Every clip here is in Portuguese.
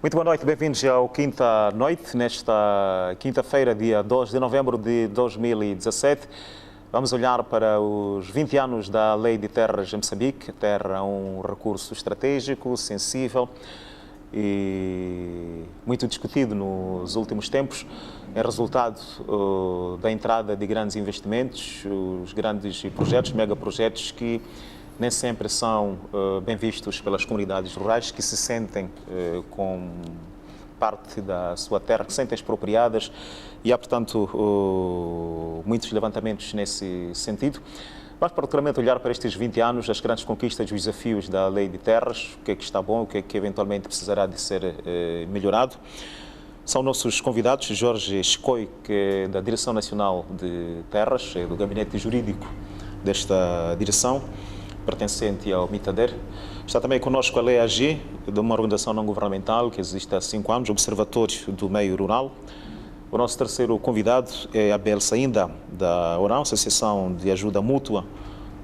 Muito boa noite, bem-vindos ao Quinta Noite, nesta quinta-feira, dia 2 de novembro de 2017. Vamos olhar para os 20 anos da Lei de Terras em Moçambique. A terra é um recurso estratégico, sensível e muito discutido nos últimos tempos. É resultado da entrada de grandes investimentos, os grandes projetos, megaprojetos que nem sempre são bem vistos pelas comunidades rurais que se sentem com parte da sua terra, que se sentem expropriadas, e há, portanto, muitos levantamentos nesse sentido. Vamos particularmente olhar para estes 20 anos, as grandes conquistas, os desafios da Lei de Terras, o que é que está bom, o que é que eventualmente precisará de ser melhorado. São nossos convidados, Jorge Chicoi, que é da Direção Nacional de Terras, do Gabinete Jurídico desta direção, pertencente ao MITADER. Está também conosco a LEAG, de uma organização não governamental que existe há 5 anos, Observatório do Meio Rural. O nosso terceiro convidado é Abel Sainda, da ORAN, Associação de Ajuda Mútua,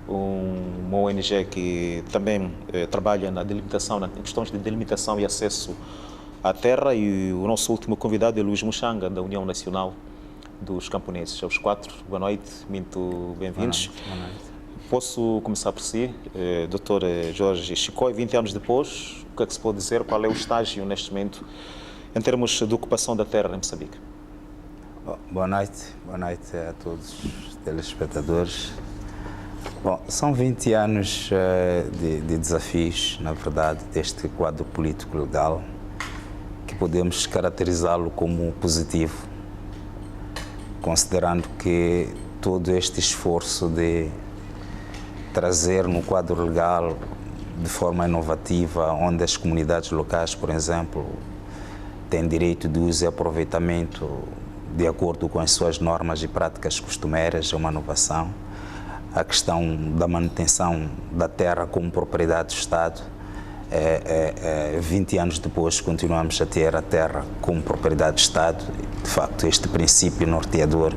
uma ONG que também trabalha na delimitação, em questões de delimitação e acesso à terra. E o nosso último convidado é Luís Muxanga, da União Nacional dos Camponeses. Aos 4, boa noite, muito bem-vindos. Boa noite. Posso começar por si, Dr. Jorge Chicoi, 20 anos depois, o que é que se pode dizer, qual é o estágio neste momento em termos de ocupação da terra em Moçambique? Boa noite a todos os telespectadores. Bom, são 20 anos de desafios, na verdade, deste quadro político legal, que podemos caracterizá-lo como positivo, considerando que todo este esforço de trazer no quadro legal de forma inovativa, onde as comunidades locais, por exemplo, têm direito de uso e aproveitamento de acordo com as suas normas e práticas costumeiras, é uma inovação. A questão da manutenção da terra como propriedade do Estado, 20 anos depois continuamos a ter a terra como propriedade do Estado. De facto, este princípio norteador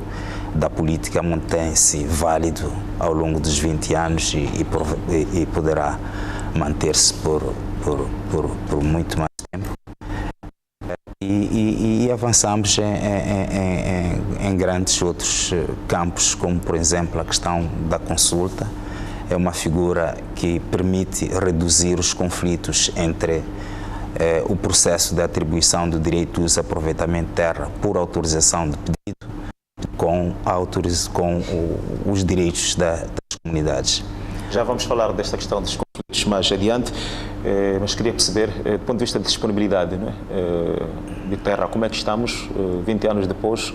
da política mantém-se válido ao longo dos 20 anos e poderá manter-se por muito mais tempo. E avançamos em grandes outros campos, como, por exemplo, a questão da consulta. É uma figura que permite reduzir os conflitos entre o processo de atribuição do direito de uso e aproveitamento de terra por autorização de pedido com os direitos das comunidades. Já vamos falar desta questão dos conflitos mais adiante, mas queria perceber, do ponto de vista de disponibilidade, não é? De terra, como é que estamos, 20 anos depois,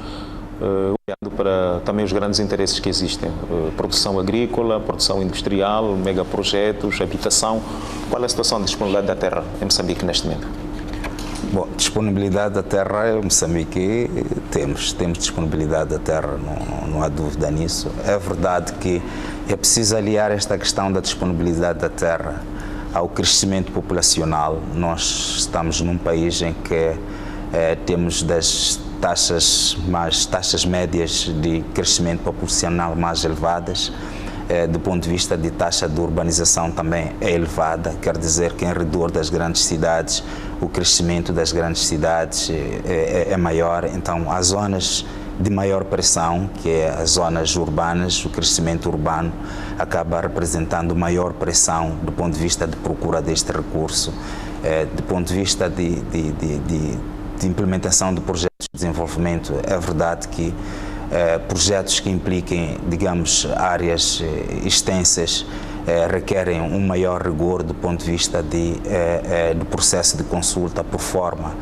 olhando para também os grandes interesses que existem, produção agrícola, produção industrial, megaprojetos, habitação. Qual é a situação de disponibilidade da terra em Moçambique neste momento? Bom, disponibilidade da terra em Moçambique temos disponibilidade da terra, não há dúvida nisso. É verdade que é preciso aliar esta questão da disponibilidade da terra ao crescimento populacional. Nós estamos num país em que temos das taxas médias de crescimento populacional mais elevadas. Do ponto de vista de taxa de urbanização também é elevada, quer dizer que em redor das grandes cidades o crescimento das grandes cidades é maior. Então as zonas de maior pressão, que é as zonas urbanas, o crescimento urbano acaba representando maior pressão do ponto de vista de procura deste recurso, do ponto de vista de implementação de projetos de desenvolvimento. É verdade que projetos que impliquem, digamos, áreas extensas requerem um maior rigor do ponto de vista do processo de consulta, por forma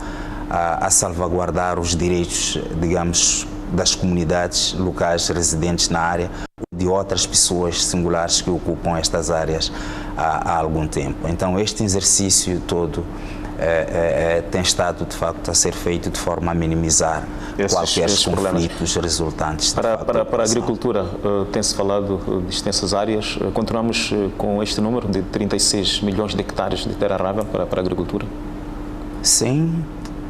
a salvaguardar os direitos, digamos, das comunidades locais residentes na área ou de outras pessoas singulares que ocupam estas áreas há algum tempo. Então, este exercício todo tem estado, de facto, a ser feito de forma a minimizar qualquer conflitos resultantes. Para a agricultura, tem-se falado de extensas áreas. Continuamos com este número de 36 milhões de hectares de terra arável para a agricultura? Sim,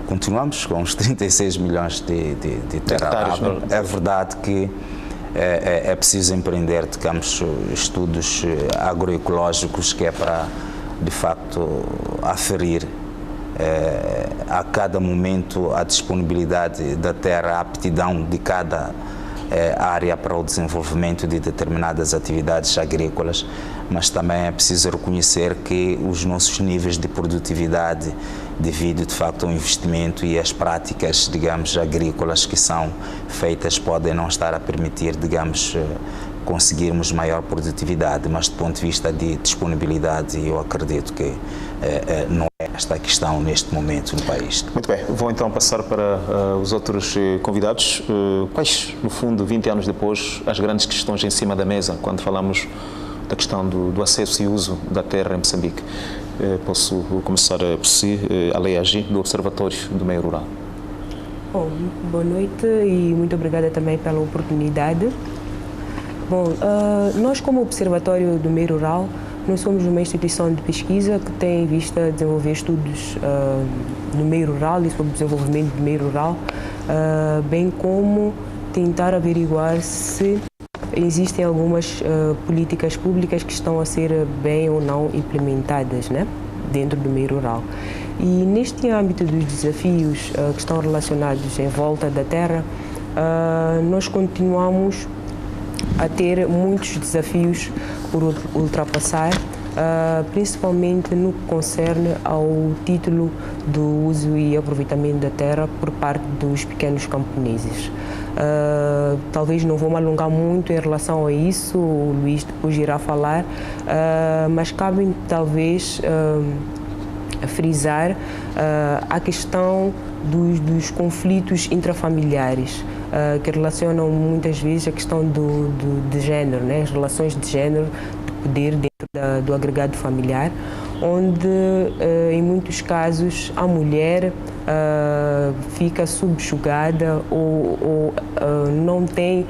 continuamos com os 36 milhões de terra arável. É verdade que é preciso empreender, digamos, estudos agroecológicos, que é para, de facto, aferir a cada momento a disponibilidade da terra, a aptidão de cada área para o desenvolvimento de determinadas atividades agrícolas, mas também é preciso reconhecer que os nossos níveis de produtividade, devido de facto ao investimento e às práticas, digamos, agrícolas que são feitas, podem não estar a permitir, digamos, conseguirmos maior produtividade, mas do ponto de vista de disponibilidade, eu acredito que não é esta a questão neste momento no país. Muito bem, vou então passar para os outros convidados. Quais, no fundo, 20 anos depois, as grandes questões em cima da mesa, quando falamos da questão do acesso e uso da terra em Moçambique? Posso começar por si, Alei Agi, do Observatório do Meio Rural. Bom, boa noite e muito obrigada também pela oportunidade. Bom, nós como Observatório do Meio Rural, nós somos uma instituição de pesquisa que tem em vista desenvolver estudos no meio rural e sobre o desenvolvimento do meio rural, bem como tentar averiguar se existem algumas políticas públicas que estão a ser bem ou não implementadas, né, dentro do meio rural. E neste âmbito dos desafios que estão relacionados em volta da terra, nós continuamos a ter muitos desafios por ultrapassar, principalmente no que concerne ao título do uso e aproveitamento da terra por parte dos pequenos camponeses. Talvez não vou me alongar muito em relação a isso, o Luís depois irá falar, mas cabe talvez frisar a questão dos conflitos intrafamiliares, que relacionam muitas vezes a questão de género, né? As relações de género, de poder dentro do agregado familiar, onde em muitos casos a mulher fica subjugada ou não tem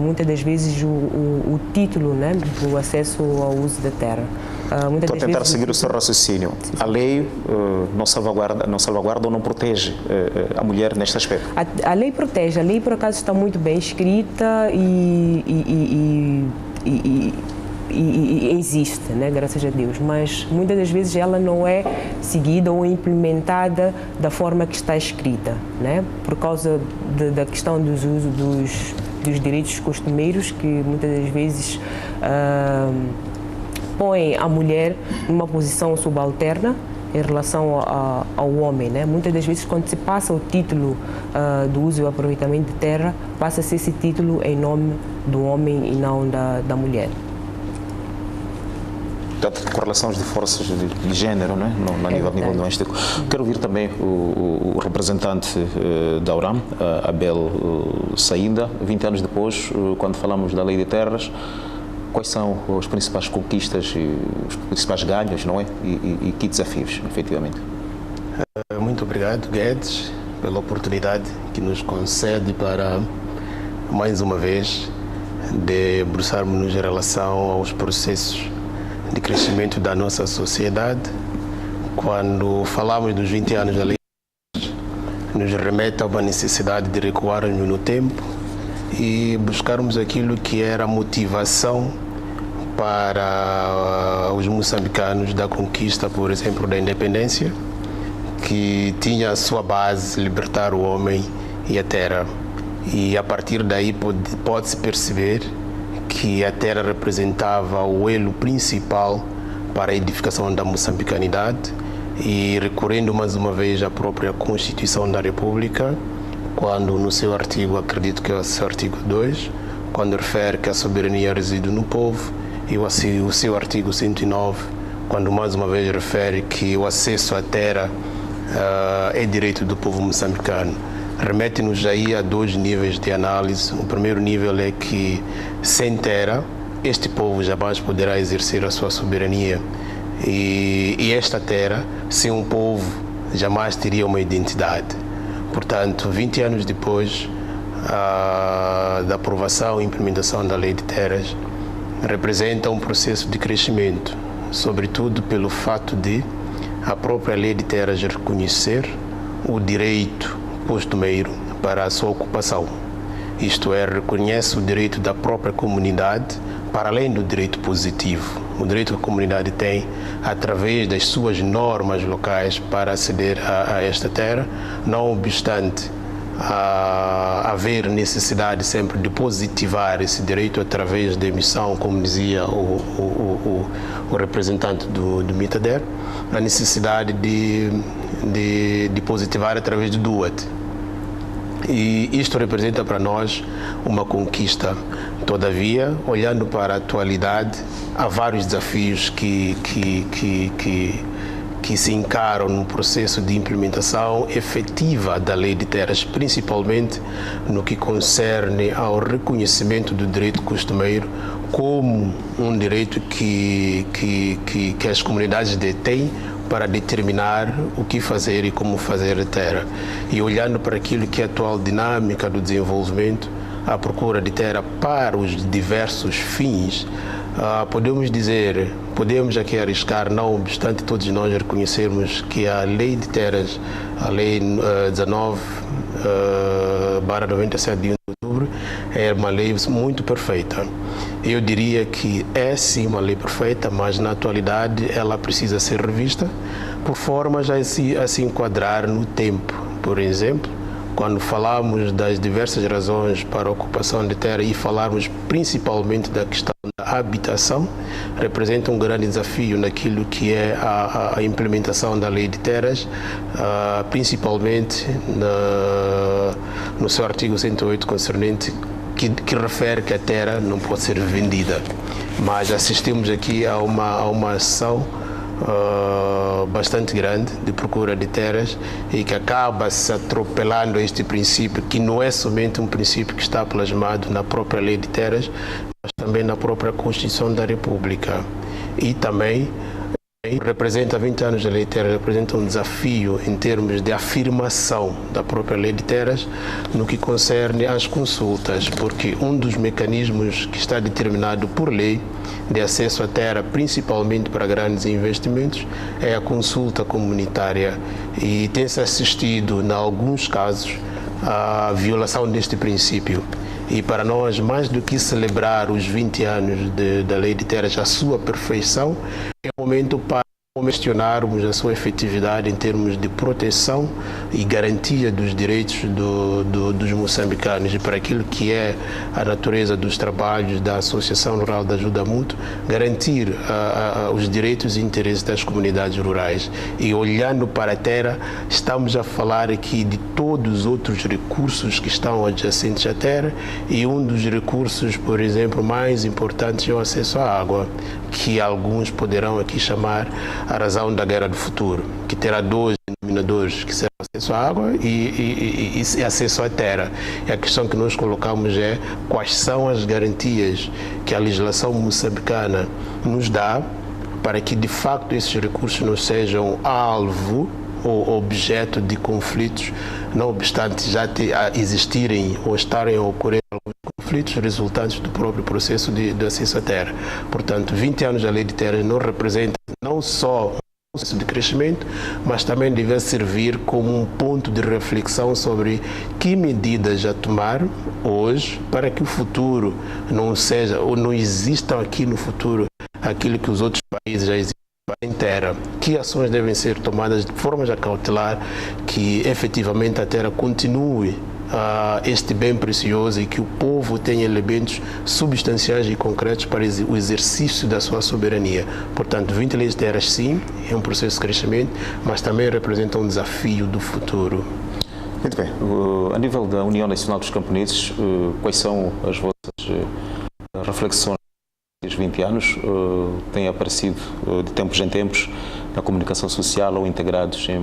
muitas das vezes o título, né, do acesso ao uso da terra. Estou a tentar seguir o seu raciocínio. A lei não salvaguarda ou não protege a mulher neste aspecto? A lei protege. A lei, por acaso, está muito bem escrita e existe, né, graças a Deus, mas muitas das vezes ela não é seguida ou implementada da forma que está escrita, né, por causa da questão dos usos dos direitos costumeiros, que muitas das vezes põe a mulher numa posição subalterna em relação ao homem, né? Muitas das vezes, quando se passa o título do uso e o aproveitamento de terra, passa-se esse título em nome do homem e não da mulher. Portanto, correlações de forças de género, né? No nível doméstico. Quero ouvir também o representante da URAM, Abel Saída, 20 anos depois, quando falamos da Lei de Terras. Quais são as principais conquistas e os principais ganhos, não é? E que desafios, efetivamente? Muito obrigado, Guedes, pela oportunidade que nos concede para, mais uma vez, debruçarmos-nos em relação aos processos de crescimento da nossa sociedade. Quando falamos dos 20 anos da lei, nos remete a uma necessidade de recuarmos no tempo e buscarmos aquilo que era a motivação para os moçambicanos da conquista, por exemplo, da independência, que tinha a sua base libertar o homem e a terra. E a partir daí pode-se perceber que a terra representava o elo principal para a edificação da moçambicanidade, e recorrendo mais uma vez à própria Constituição da República, quando no seu artigo, acredito que é o seu artigo 2, quando refere que a soberania reside no povo, e o seu artigo 109, quando mais uma vez refere que o acesso à terra é direito do povo moçambicano. Remete-nos aí a dois níveis de análise. O primeiro nível é que, sem terra, este povo jamais poderá exercer a sua soberania. E esta terra, sem um povo, jamais teria uma identidade. Portanto, 20 anos depois da aprovação e implementação da Lei de Terras, representa um processo de crescimento, sobretudo pelo fato de a própria Lei de Terras reconhecer o direito costumeiro para a sua ocupação. isto é, reconhece o direito da própria comunidade para além do direito positivo. O direito que a comunidade tem através das suas normas locais para aceder a esta terra, não obstante haver necessidade sempre de positivar esse direito através da emissão, como dizia o representante do Mitader, a necessidade de positivar através do DUAT. E isto representa para nós uma conquista. Todavia, olhando para a atualidade, há vários desafios que se encaram no processo de implementação efetiva da Lei de Terras, principalmente no que concerne ao reconhecimento do direito costumeiro como um direito que as comunidades detêm para determinar o que fazer e como fazer a terra. E olhando para aquilo que é a atual dinâmica do desenvolvimento, a procura de terra para os diversos fins, podemos aqui arriscar, não obstante todos nós reconhecermos que a Lei de Terras, a Lei 19/97 de 1 de outubro, é uma lei muito perfeita. Eu diria que é sim uma lei perfeita, mas na atualidade ela precisa ser revista por formas a se enquadrar no tempo. Por exemplo, quando falamos das diversas razões para a ocupação de terra e falarmos principalmente da questão da habitação, representa um grande desafio naquilo que é a implementação da Lei de Terras, principalmente no seu artigo 108 concernente que refere que a terra não pode ser vendida. Mas assistimos aqui a uma ação bastante grande de procura de terras e que acaba se atropelando este princípio, que não é somente um princípio que está plasmado na própria Lei de Terras, mas também na própria Constituição da República. E também representa 20 anos da Lei de Terras, representa um desafio em termos de afirmação da própria Lei de Terras no que concerne às consultas, porque um dos mecanismos que está determinado por lei de acesso à terra, principalmente para grandes investimentos, é a consulta comunitária, e tem-se assistido, em alguns casos, à violação deste princípio. E para nós, mais do que celebrar os 20 anos da Lei de Terras, a sua perfeição, é o momento para questionarmos a sua efetividade em termos de proteção e garantia dos direitos dos moçambicanos e para aquilo que é a natureza dos trabalhos da Associação Rural de Ajuda Mútua, garantir os direitos e interesses das comunidades rurais. E olhando para a terra, estamos a falar aqui de todos os outros recursos que estão adjacentes à terra, e um dos recursos, por exemplo, mais importantes é o acesso à água, que alguns poderão aqui chamar a razão da guerra do futuro, que terá dois denominadores, que serão acesso à água e acesso à terra. E a questão que nós colocamos é quais são as garantias que a legislação moçambicana nos dá para que, de facto, esses recursos não sejam alvo ou objeto de conflitos, não obstante já existirem ou estarem a ocorrer alguns conflitos resultantes do próprio processo de acesso à terra. Portanto, 20 anos da Lei de Terras não representa não só um processo de crescimento, mas também deve servir como um ponto de reflexão sobre que medidas a tomar hoje para que o futuro não seja ou não existam aqui no futuro aquilo que os outros países já existem em terra. Que ações devem ser tomadas de forma a cautelar que efetivamente a terra continue este bem precioso e que o povo tenha elementos substanciais e concretos para o exercício da sua soberania. Portanto, 20 leis de terras, sim, é um processo de crescimento, mas também representa um desafio do futuro. Muito bem. A nível da União Nacional dos Camponeses, quais são as vossas reflexões? 20 anos têm aparecido de tempos em tempos na comunicação social ou integrados em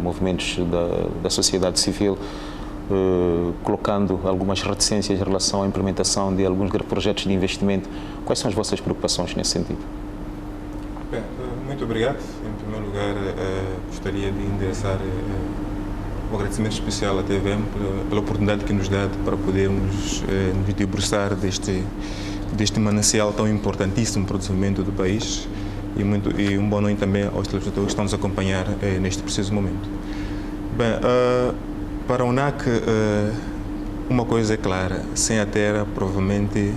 movimentos da sociedade civil, colocando algumas reticências em relação à implementação de alguns projetos de investimento. Quais são as vossas preocupações nesse sentido? Bem, muito obrigado. Em primeiro lugar, gostaria de endereçar um agradecimento especial à TVM pela oportunidade que nos dá para podermos nos debruçar deste manancial tão importantíssimo para o desenvolvimento do país, e um boa noite também aos telespectadores que estão nos a acompanhar neste preciso momento. Bem, para a UNAC, uma coisa é clara, sem a terra provavelmente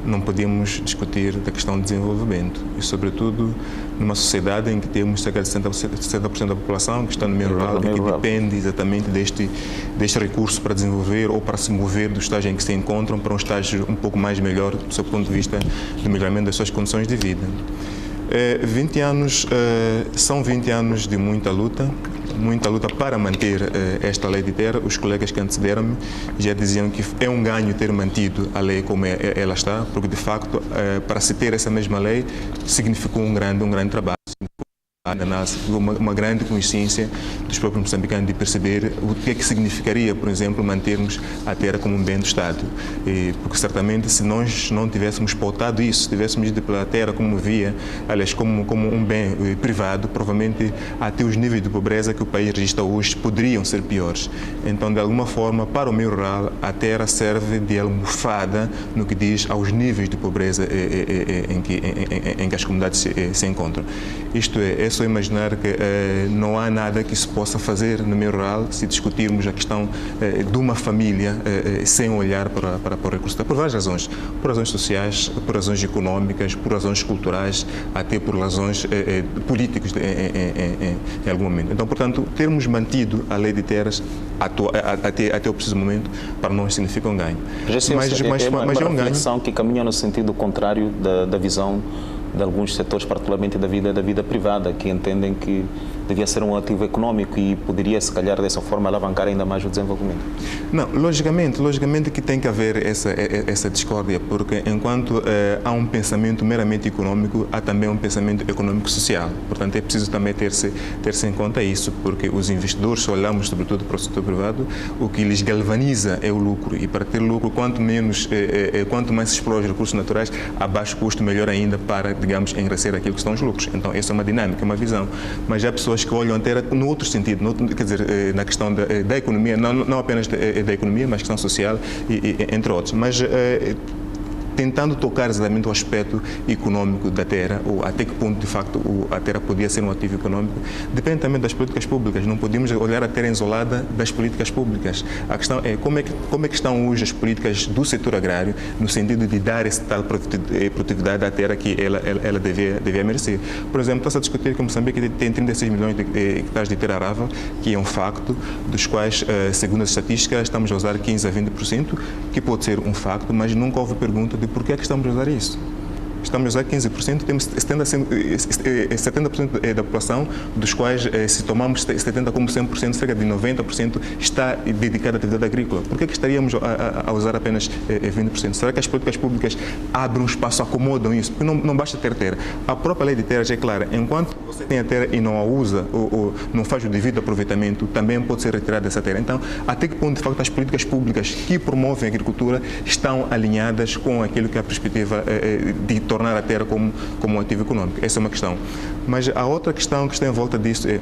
não podemos discutir da questão de desenvolvimento e, sobretudo, numa sociedade em que temos cerca de 60% da população que está no meio rural e que depende exatamente deste recurso para desenvolver ou para se mover do estágio em que se encontram para um estágio um pouco mais melhor do seu ponto de vista de melhoramento das suas condições de vida. 20 anos são 20 anos de muita luta para manter esta lei de terra. Os colegas que antecederam-me já diziam que é um ganho ter mantido a lei como ela está, porque de facto para se ter essa mesma lei significou um grande trabalho. Uma grande consciência dos próprios moçambicanos de perceber o que é que significaria, por exemplo, mantermos a terra como um bem do Estado. Porque certamente se nós não tivéssemos pautado isso, se tivéssemos ido pela terra como via, aliás, como um bem privado, provavelmente até os níveis de pobreza que o país registra hoje poderiam ser piores. Então, de alguma forma, para o meio rural, a terra serve de almofada no que diz aos níveis de pobreza em que as comunidades se encontram. Isto é só imaginar que não há nada que se possa fazer no meio rural se discutirmos a questão de uma família sem olhar para o recurso, por várias razões. Por razões sociais, por razões económicas, por razões culturais, até por razões políticas em algum momento. Então, portanto, termos mantido a lei de terras até o preciso momento, para nós significa um ganho. Mas é uma reflexão que caminha no sentido contrário da visão de alguns setores, particularmente da vida privada, que entendem que devia ser um ativo econômico e poderia, se calhar, dessa forma, alavancar ainda mais o desenvolvimento. Não, logicamente que tem que haver essa discórdia, porque enquanto há um pensamento meramente econômico, há também um pensamento econômico-social. Portanto, é preciso também ter-se em conta isso, porque os investidores, se olhamos sobretudo para o setor privado, o que lhes galvaniza é o lucro, e para ter lucro, quanto mais se explora os recursos naturais, a baixo custo, melhor ainda para, digamos, enriquecer aquilo que são os lucros. Então, essa é uma dinâmica, uma visão. Mas há pessoas que olham a terra no outro sentido, quer dizer, na questão da economia, não apenas da economia, mas questão social, entre outros. Mas tentando tocar exatamente o aspecto econômico da terra, ou até que ponto, de facto, a terra podia ser um ativo econômico, depende também das políticas públicas. Não podemos olhar a terra isolada das políticas públicas. A questão é como é que estão hoje as políticas do setor agrário, no sentido de dar essa tal produtividade à terra que ela devia merecer. Por exemplo, está-se a discutir que Moçambique tem 36 milhões de hectares de terra arável, que é um facto, dos quais, segundo as estatísticas, estamos a usar 15% a 20%, que pode ser um facto, mas nunca houve pergunta de por que é que estamos a usar isso. Estamos a usar 15%, temos 70% da população, dos quais, se tomamos 70% como 100%, cerca de 90% está dedicada à atividade agrícola. Por que é que estaríamos a usar apenas 20%? Será que as políticas públicas abrem um espaço, acomodam isso? Porque não basta ter terra. A própria lei de terras é clara, enquanto você tem a terra e não a usa ou não faz o devido aproveitamento, também pode ser retirada dessa terra. Então, até que ponto, de facto, as políticas públicas que promovem a agricultura estão alinhadas com aquilo que é a perspectiva de tornar a terra como um ativo econômico? Essa é uma questão. Mas a outra questão que está em volta disso é: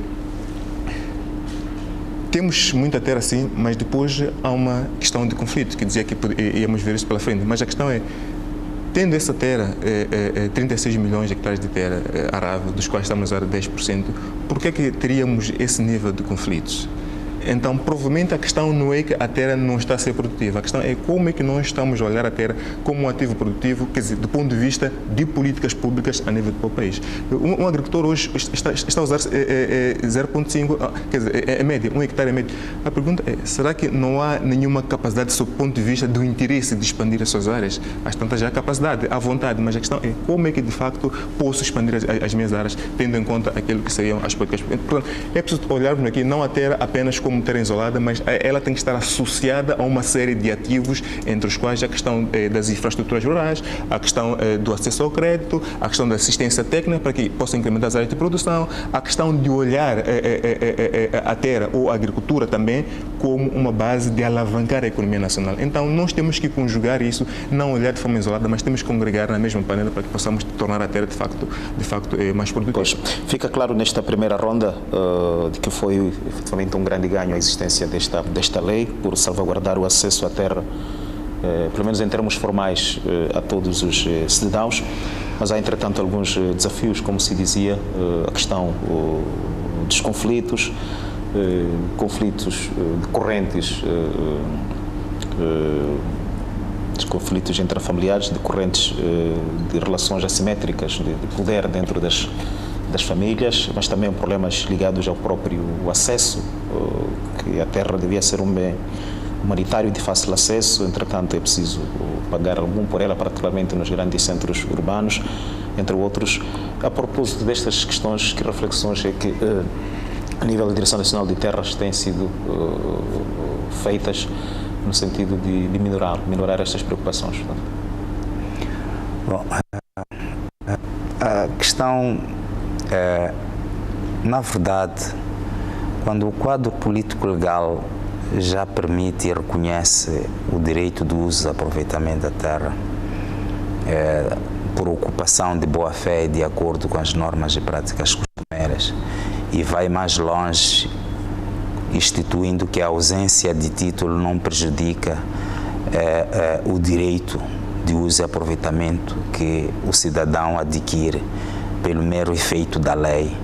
temos muita terra sim, mas depois há uma questão de conflito, que dizia que íamos ver isso pela frente. Mas a questão é, tendo essa terra, 36 milhões de hectares de terra arável, dos quais estamos a usar 10%, por que é que teríamos esse nível de conflitos? Então, provavelmente a questão não é que a terra não está a ser produtiva, a questão é como é que nós estamos a olhar a terra como um ativo produtivo, quer dizer, do ponto de vista de políticas públicas a nível do país. Um agricultor hoje está a usar 0,5, quer dizer, é média, 1 hectare é média. A pergunta é, será que não há nenhuma capacidade, do ponto de vista do interesse de expandir as suas áreas? Às tantas já há capacidade, há vontade, mas a questão é como é que de facto posso expandir as minhas áreas, tendo em conta aquilo que seriam as políticas públicas. Portanto, é preciso olharmos aqui não a terra apenas como terra isolada, mas ela tem que estar associada a uma série de ativos, entre os quais a questão das infraestruturas rurais, a questão do acesso ao crédito, a questão da assistência técnica para que possa incrementar as áreas de produção, a questão de olhar a terra ou a agricultura também como uma base de alavancar a economia nacional. Então, nós temos que conjugar isso, não olhar de forma isolada, mas temos que congregar na mesma panela para que possamos tornar a terra de facto mais produtiva. Pois, fica claro nesta primeira ronda de que foi efetivamente um grande ganho a existência desta lei por salvaguardar o acesso à terra, pelo menos em termos formais, a todos os cidadãos, mas há entretanto alguns desafios, como se dizia, a questão dos conflitos decorrentes de conflitos intrafamiliares decorrentes de relações assimétricas de poder dentro das famílias, mas também problemas ligados ao próprio acesso, que a terra devia ser um bem humanitário de fácil acesso, entretanto é preciso pagar algum por ela, particularmente nos grandes centros urbanos, entre outros. A propósito destas questões, que reflexões é que a nível da Direção Nacional de Terras têm sido feitas no sentido de minorar estas preocupações? Bom, a questão na verdade, quando o quadro político-legal já permite e reconhece o direito do uso e aproveitamento da terra por ocupação de boa-fé de acordo com as normas e práticas costumeiras, e vai mais longe, instituindo que a ausência de título não prejudica o direito de uso e aproveitamento que o cidadão adquire pelo mero efeito da lei,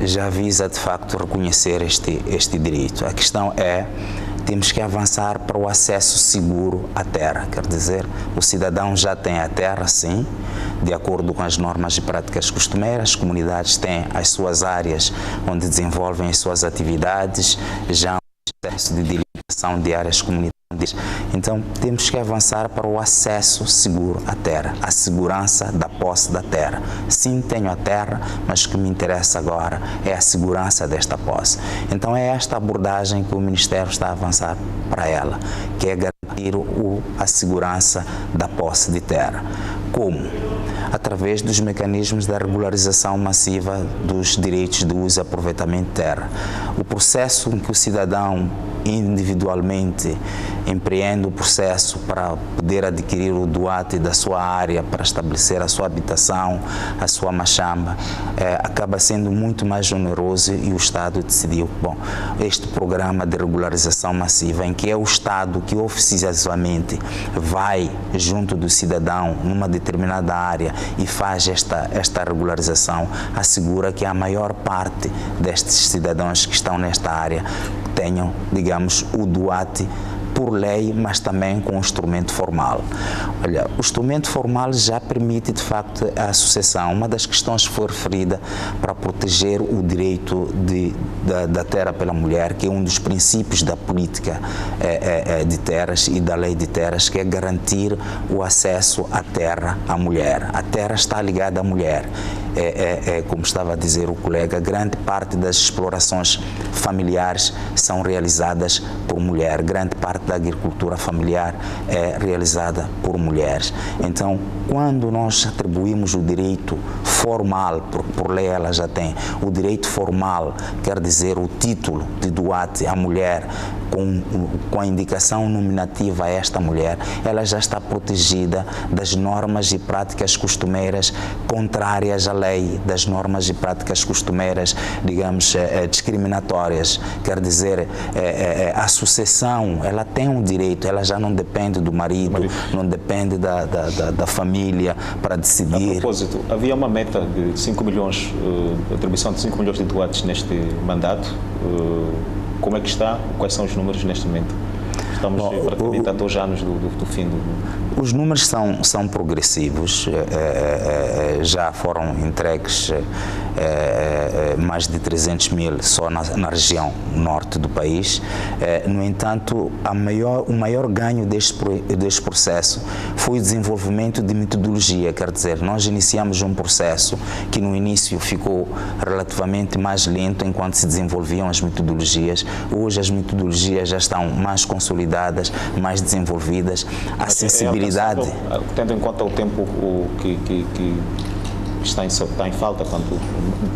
já visa de facto reconhecer este direito. A questão é, temos que avançar para o acesso seguro à terra, quer dizer, o cidadão já tem a terra, sim, de acordo com as normas e práticas costumeiras, as comunidades têm as suas áreas onde desenvolvem as suas atividades, já há um processo de delimitação de áreas comunitárias. Então, temos que avançar para o acesso seguro à terra, a segurança da posse da terra. Sim, tenho a terra, mas o que me interessa agora é a segurança desta posse. Então, é esta abordagem que o Ministério está a avançar para ela, que é garantir a segurança da posse de terra. Como? Através dos mecanismos da regularização massiva dos direitos de uso e aproveitamento de terra. O processo em que o cidadão individualmente empreende o processo para poder adquirir o doate da sua área para estabelecer a sua habitação, a sua machamba, acaba sendo muito mais oneroso, e o Estado decidiu, bom, este programa de regularização massiva, em que é o Estado que oficiosamente vai junto do cidadão numa determinada área e faz esta regularização, assegura que a maior parte destes cidadãos que estão nesta área tenham, digamos, o doate por lei, mas também com um instrumento formal. Olha, o instrumento formal já permite, de facto, a sucessão. Uma das questões que foi referida para proteger o direito da terra pela mulher, que é um dos princípios da política de terras e da lei de terras, que é garantir o acesso à terra à mulher. A terra está ligada à mulher. Como estava a dizer o colega, grande parte das explorações familiares são realizadas por mulher, grande parte da agricultura familiar é realizada por mulheres. Então, quando nós atribuímos o direito formal, por lei ela já tem, o direito formal, quer dizer o título de doate à mulher, com a indicação nominativa a esta mulher, ela já está protegida das normas e práticas costumeiras contrárias à lei, das normas e práticas costumeiras, digamos, discriminatórias. Quer dizer, a sucessão, ela tem um direito, ela já não depende do marido, não depende da família para decidir. A propósito, havia uma meta de 5 milhões, atribuição de 5 milhões de doates neste mandato. Como é que está? Quais são os números neste momento? Estamos praticamente a 2 anos do fim do... Os números são progressivos, já foram entregues mais de 300 mil só na região norte do país. No entanto, o maior ganho deste processo foi o desenvolvimento de metodologia, quer dizer, nós iniciamos um processo que no início ficou relativamente mais lento enquanto se desenvolviam as metodologias. Hoje as metodologias já estão mais consolidadas, mais desenvolvidas, a sensibilidade... Tendo em conta o tempo que está em falta, quando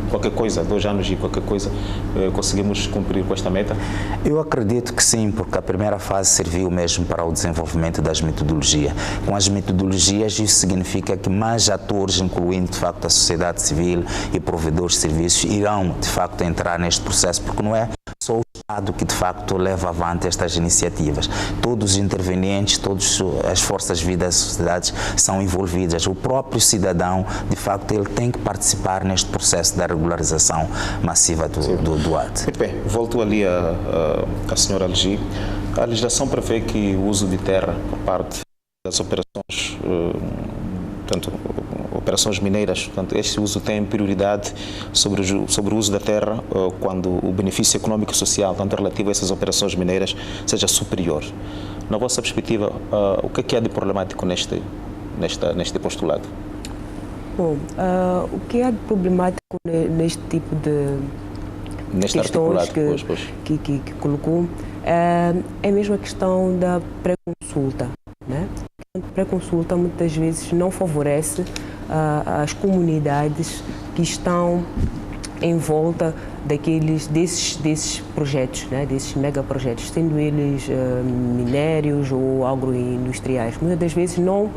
qualquer coisa, 2 anos e qualquer coisa, conseguimos cumprir com esta meta? Eu acredito que sim, porque a primeira fase serviu mesmo para o desenvolvimento das metodologias. Com as metodologias, isso significa que mais atores, incluindo de facto a sociedade civil e provedores de serviços, irão de facto entrar neste processo, porque não é só o Estado que de facto leva avante estas iniciativas. Todos os intervenientes, todas as forças vivas das sociedades são envolvidas. O próprio cidadão, de facto, ele tem que participar neste processo da regularização massiva do doate. Muito bem, volto ali a senhora Algi. A legislação prevê que o uso de terra por parte das operações, portanto, operações mineiras, portanto, este uso tem prioridade sobre o uso da terra quando o benefício econômico e social, tanto relativo a essas operações mineiras, seja superior. Na vossa perspectiva, o que é de problemático neste postulado? Bom, o que é de problemático neste tipo de questões que colocou é mesmo a questão da pré-consulta, né? A pré-consulta muitas vezes não favorece as comunidades que estão em volta desses projetos, né? Desses megaprojetos, sendo eles minérios ou agroindustriais. Muitas das vezes não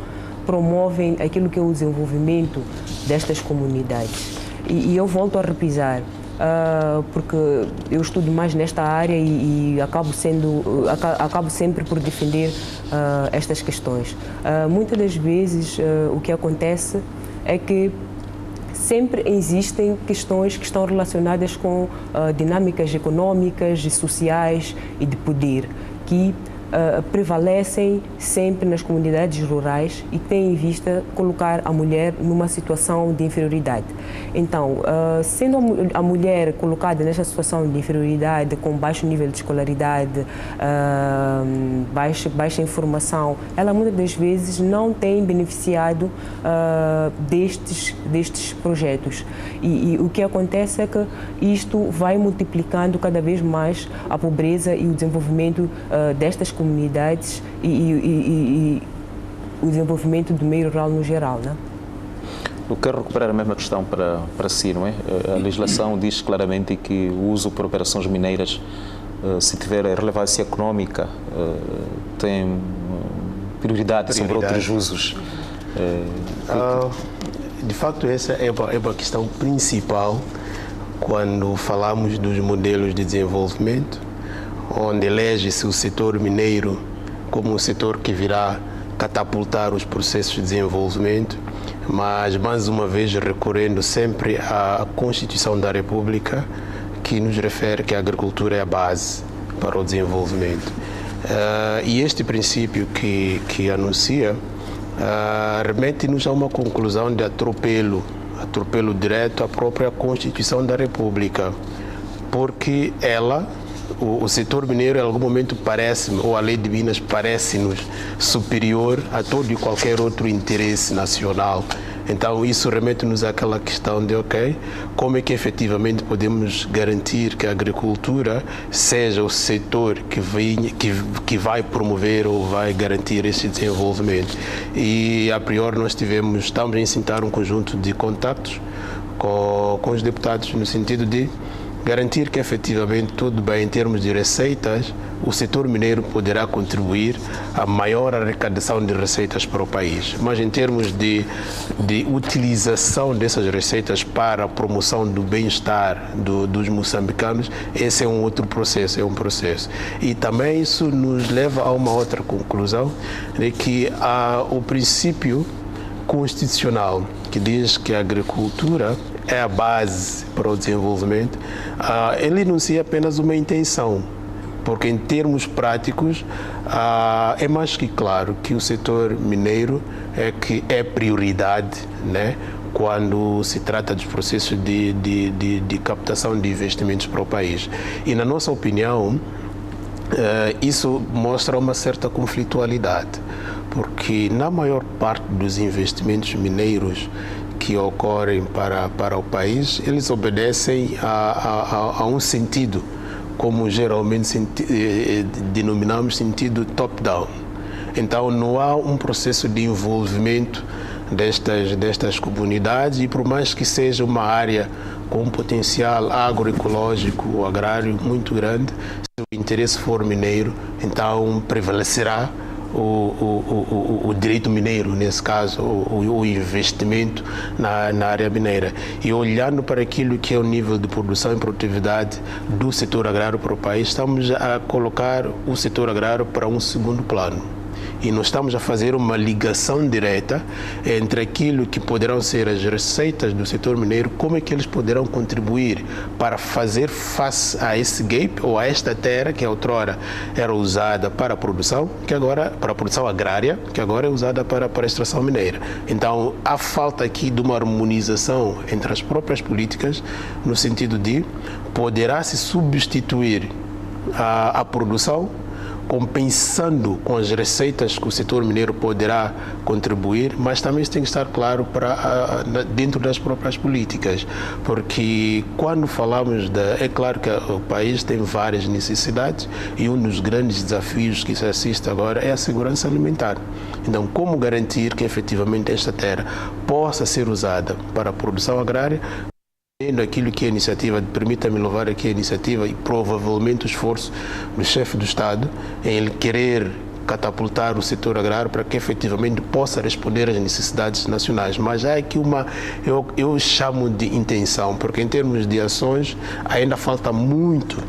promovem aquilo que é o desenvolvimento destas comunidades. E eu volto a repisar, porque eu estudo mais nesta área e acabo sempre por defender estas questões. Muitas das vezes o que acontece é que sempre existem questões que estão relacionadas com dinâmicas econômicas e sociais e de poder que prevalecem sempre nas comunidades rurais e têm em vista colocar a mulher numa situação de inferioridade. Então, sendo a mulher colocada nesta situação de inferioridade, com baixo nível de escolaridade, baixa informação, ela muitas das vezes não tem beneficiado destes projetos. E o que acontece é que isto vai multiplicando cada vez mais a pobreza e o desenvolvimento destas comunidades e o desenvolvimento do meio rural no geral, né? Eu quero recuperar a mesma questão para si, não é? A legislação diz claramente que o uso por operações mineiras, se tiver relevância econômica, tem prioridade sobre outros usos. De facto, essa é uma questão principal quando falamos dos modelos de desenvolvimento, onde elege-se o setor mineiro como um setor que virá catapultar os processos de desenvolvimento, mas, mais uma vez, recorrendo sempre à Constituição da República, que nos refere que a agricultura é a base para o desenvolvimento. E este princípio que anuncia remete-nos a uma conclusão de atropelo direto à própria Constituição da República, porque o setor mineiro em algum momento parece-me, ou a lei de Minas parece-nos superior a todo e qualquer outro interesse nacional. Então isso remete-nos àquela questão de, como é que efetivamente podemos garantir que a agricultura seja o setor que vai promover ou vai garantir esse desenvolvimento. E a priori nós estamos a incitar um conjunto de contactos com os deputados no sentido de garantir que efetivamente tudo bem em termos de receitas, o setor mineiro poderá contribuir a maior arrecadação de receitas para o país. Mas em termos de utilização dessas receitas para a promoção do bem-estar dos moçambicanos, esse é um outro processo, E também isso nos leva a uma outra conclusão, de que o princípio constitucional que diz que a agricultura é a base para o desenvolvimento, ele enuncia apenas uma intenção, porque em termos práticos é mais que claro que o setor mineiro é prioridade, né, quando se trata dos processos de captação de investimentos para o país. E na nossa opinião, isso mostra uma certa conflitualidade, porque na maior parte dos investimentos mineiros que ocorrem para o país, eles obedecem a um sentido, como geralmente denominamos sentido top-down. Então não há um processo de envolvimento destas comunidades, e por mais que seja uma área com um potencial agroecológico ou agrário muito grande, se o interesse for mineiro, então prevalecerá o direito mineiro, nesse caso, o investimento na área mineira. E olhando para aquilo que é o nível de produção e produtividade do setor agrário para o país, estamos a colocar o setor agrário para um segundo plano. E nós estamos a fazer uma ligação direta entre aquilo que poderão ser as receitas do setor mineiro, como é que eles poderão contribuir para fazer face a esse gap ou a esta terra que outrora era usada para a produção, que agora para a produção agrária, que agora é usada para a extração mineira. Então, há falta aqui de uma harmonização entre as próprias políticas, no sentido de poderá se substituir a produção, compensando com as receitas que o setor mineiro poderá contribuir, mas também isso tem que estar claro dentro das próprias políticas, porque quando falamos é claro que o país tem várias necessidades e um dos grandes desafios que se assiste agora é a segurança alimentar. Então, como garantir que efetivamente esta terra possa ser usada para a produção agrária, aquilo que é a iniciativa, permita-me louvar aqui a iniciativa e provavelmente o esforço do chefe do Estado em ele querer catapultar o setor agrário para que efetivamente possa responder às necessidades nacionais. Mas há aqui eu chamo de intenção, porque em termos de ações ainda falta muito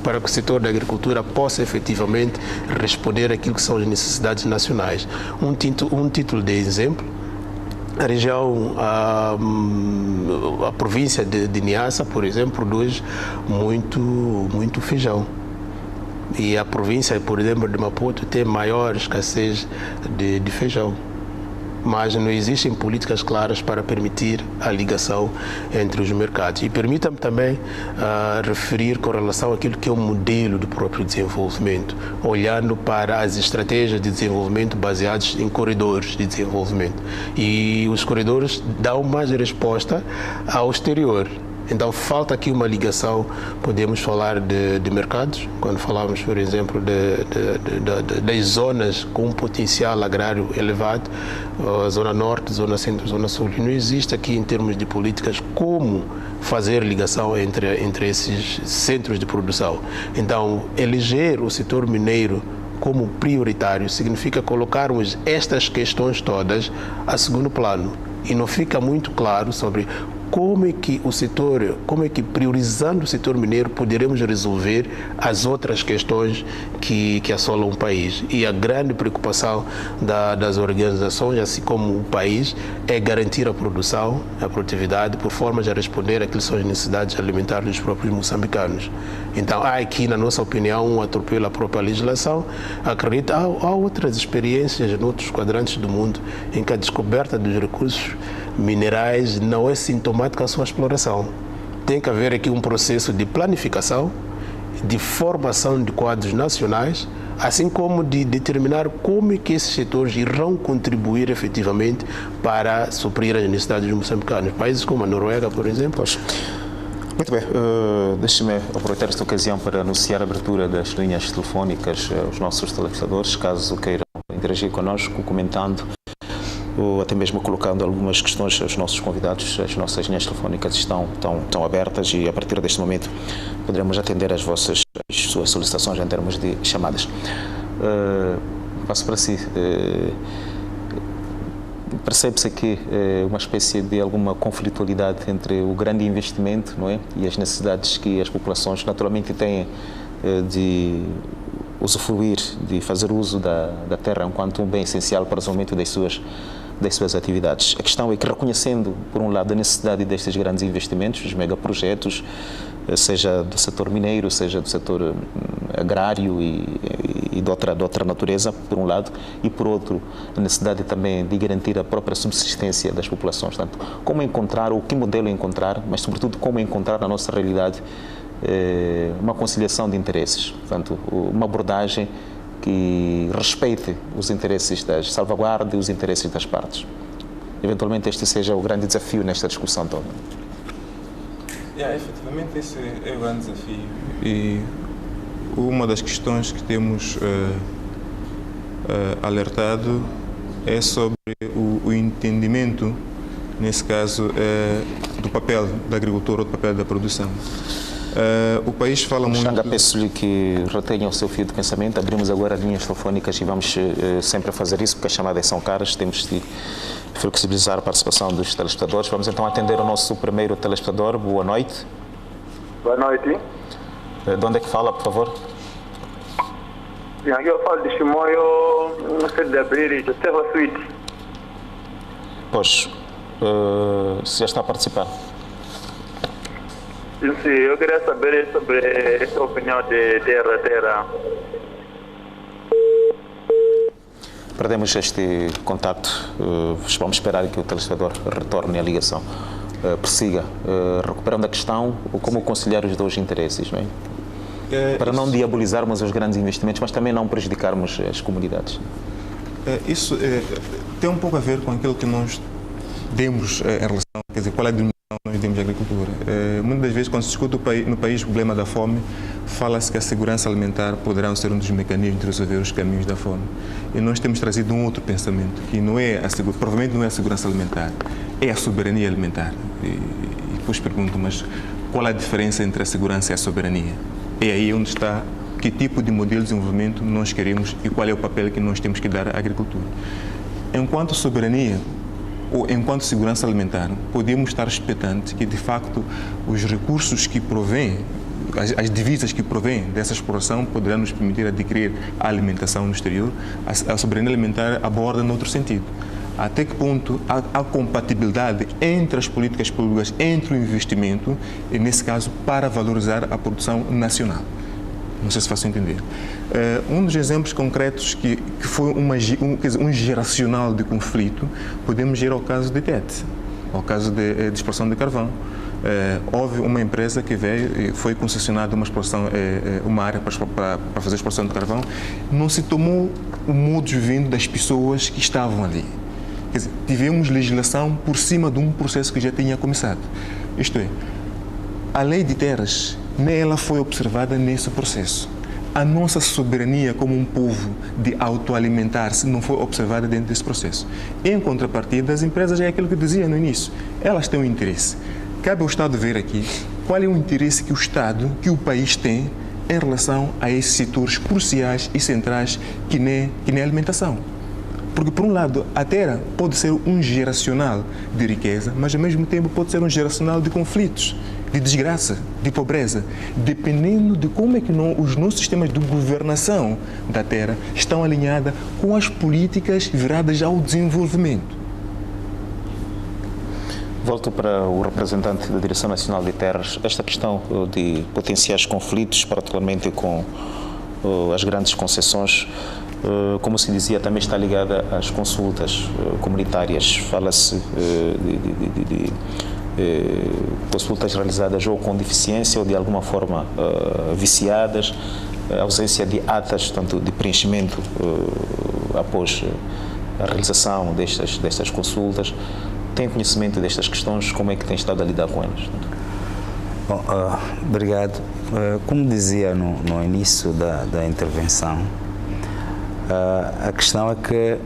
para que o setor da agricultura possa efetivamente responder àquilo que são as necessidades nacionais. Um título de exemplo: a região, a província de Niassa, por exemplo, produz muito feijão. E a província, por exemplo, de Maputo tem maior escassez de feijão. Mas não existem políticas claras para permitir a ligação entre os mercados. E permita-me também referir com relação àquilo que é o modelo do próprio desenvolvimento, olhando para as estratégias de desenvolvimento baseadas em corredores de desenvolvimento. E os corredores dão mais resposta ao exterior. Então, falta aqui uma ligação. Podemos falar de mercados, quando falamos, por exemplo, das zonas com um potencial agrário elevado, a Zona Norte, Zona Centro, Zona Sul. E não existe aqui, em termos de políticas, como fazer ligação entre esses centros de produção. Então, eleger o setor mineiro como prioritário significa colocarmos estas questões todas a segundo plano. E não fica muito claro sobre como é que priorizando o setor mineiro poderemos resolver as outras questões que assolam o país. E a grande preocupação das organizações, assim como o país, é garantir a produção, a produtividade, por formas a responder àquilo que são as necessidades alimentares dos próprios moçambicanos. Então, há aqui, na nossa opinião, um atropelo à própria legislação. Acredito, há outras experiências em outros quadrantes do mundo em que a descoberta dos recursos minerais não é sintomática à sua exploração. Tem que haver aqui um processo de planificação, de formação de quadros nacionais, assim como de determinar como é que esses setores irão contribuir efetivamente para suprir as necessidades dos moçambicanos. Países como a Noruega, por exemplo. Muito bem, deixe-me aproveitar esta ocasião para anunciar a abertura das linhas telefónicas aos nossos telespectadores, caso queiram interagir connosco, comentando ou até mesmo colocando algumas questões aos nossos convidados. As nossas linhas telefónicas estão abertas e a partir deste momento poderemos atender as suas solicitações em termos de chamadas. Passo para si. Percebe-se aqui uma espécie de alguma conflitualidade entre o grande investimento, não é, e as necessidades que as populações naturalmente têm de usufruir, de fazer uso da terra enquanto um bem essencial para o desenvolvimento das suas atividades. A questão é que, reconhecendo, por um lado, a necessidade destes grandes investimentos, os megaprojetos, seja do setor mineiro, seja do setor agrário e de outra natureza, por um lado, e por outro, a necessidade também de garantir a própria subsistência das populações. Portanto, como encontrar, ou que modelo encontrar, mas sobretudo como encontrar na nossa realidade uma conciliação de interesses, portanto, uma abordagem que respeite os interesses das salvaguardas e os interesses das partes. Eventualmente este seja o grande desafio nesta discussão toda. Efetivamente esse é o grande desafio e uma das questões que temos alertado é sobre o entendimento, nesse caso, do papel da agricultura ou do papel da produção. O país fala muito... Xanga, peço-lhe que retenha o seu fio de pensamento. Abrimos agora as linhas telefónicas e vamos sempre fazer isso, porque as chamadas são caras, temos de flexibilizar a participação dos telespectadores. Vamos então atender o nosso primeiro telespectador. Boa noite. Boa noite. De onde é que fala, por favor? Eu falo de Chimoio, Conselho de Abril, José Suíte. Pois, se já está a participar. Sim, eu queria saber sobre essa opinião de terra. Perdemos este contacto. Vamos esperar que o telespectador retorne à ligação. Prossiga, recuperando a questão, como conciliar os dois interesses, não é? Para não diabolizarmos os grandes investimentos, mas também não prejudicarmos as comunidades. Isso tem um pouco a ver com aquilo que nós demos em relação, quer dizer, qual é a denominação que nós demos à agricultura. Muitas das vezes, quando se discute no país o problema da fome, fala-se que a segurança alimentar poderá ser um dos mecanismos de resolver os caminhos da fome. E nós temos trazido um outro pensamento, que não é provavelmente não é a segurança alimentar, é a soberania alimentar. E depois pergunto, mas qual é a diferença entre a segurança e a soberania? É aí onde está que tipo de modelo de desenvolvimento nós queremos e qual é o papel que nós temos que dar à agricultura. Enquanto soberania ou enquanto segurança alimentar, podemos estar expectantes que, de facto, os recursos que provêm, as divisas que provêm dessa exploração poderão nos permitir adquirir a alimentação no exterior. A soberania alimentar aborda noutro sentido. Até que ponto há compatibilidade entre as políticas públicas, entre o investimento, e, nesse caso, para valorizar a produção nacional. Não sei se faço entender. Um dos exemplos concretos que foi um geracional de conflito, podemos ir ao caso de Tete, ao caso de exploração de carvão. Houve uma empresa que veio e foi concessionada uma área para fazer a exploração de carvão. Não se tomou o modus vivendi das pessoas que estavam ali. Quer dizer, tivemos legislação por cima de um processo que já tinha começado. Isto é, a lei de terras, nem ela foi observada nesse processo. A nossa soberania como um povo de autoalimentar-se não foi observada dentro desse processo. Em contrapartida, as empresas, é aquilo que eu dizia no início, elas têm um interesse. Cabe ao Estado ver aqui qual é o interesse que o Estado, que o país tem em relação a esses setores cruciais e centrais que nem a alimentação. Porque, por um lado, a terra pode ser um geracional de riqueza, mas, ao mesmo tempo, pode ser um geracional de conflitos, de desgraça, de pobreza, dependendo de como é que os nossos sistemas de governação da terra estão alinhados com as políticas viradas ao desenvolvimento. Volto para o representante da Direção Nacional de Terras. Esta questão de potenciais conflitos, particularmente com as grandes concessões, como se dizia, também está ligada às consultas comunitárias. Fala-se de consultas realizadas ou com deficiência ou de alguma forma viciadas, a ausência de atas, tanto de preenchimento após a realização destas consultas. Tem conhecimento destas questões? Como é que tem estado a lidar com elas? Bom, obrigado. Como dizia no início da intervenção, a questão é que